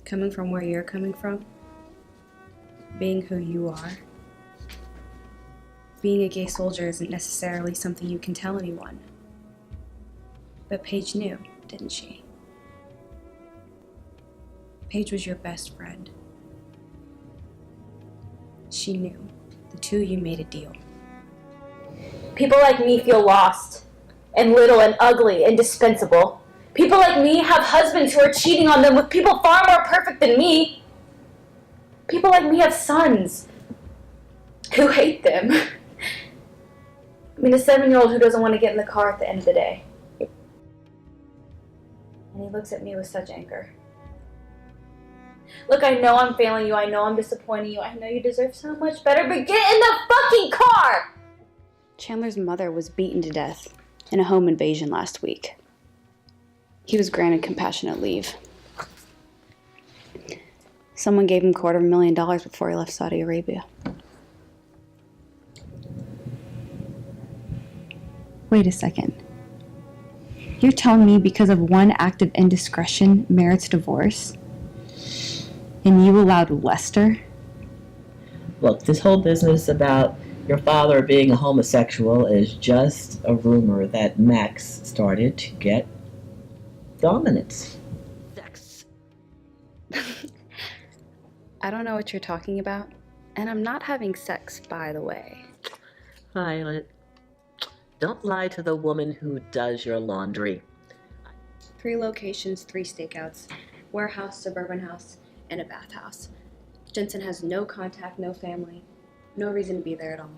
Coming from where you're coming from, being who you are, being a gay soldier isn't necessarily something you can tell anyone. But Paige knew, didn't she? Paige was your best friend. She knew. The two of you made a deal. People like me feel lost, and little and ugly and dispensable. People like me have husbands who are cheating on them with people far more perfect than me. People like me have sons who hate them. I mean, a 7-year-old who doesn't want to get in the car at the end of the day. And he looks at me with such anger. Look, I know I'm failing you. I know I'm disappointing you. I know you deserve so much better, but get in the fucking car! Chandler's mother was beaten to death in a home invasion last week. He was granted compassionate leave. Someone gave him $250,000 before he left Saudi Arabia. Wait a second. You're telling me because of one act of indiscretion merits divorce? And you allowed Lester? Look, this whole business about your father being a homosexual is just a rumor that Max started to get dominance. Sex. I don't know what you're talking about, and I'm not having sex, by the way. Violet, don't lie to the woman who does your laundry. 3 locations, 3 stakeouts, warehouse, suburban house, and a bathhouse. Jensen has no contact, no family, no reason to be there at all.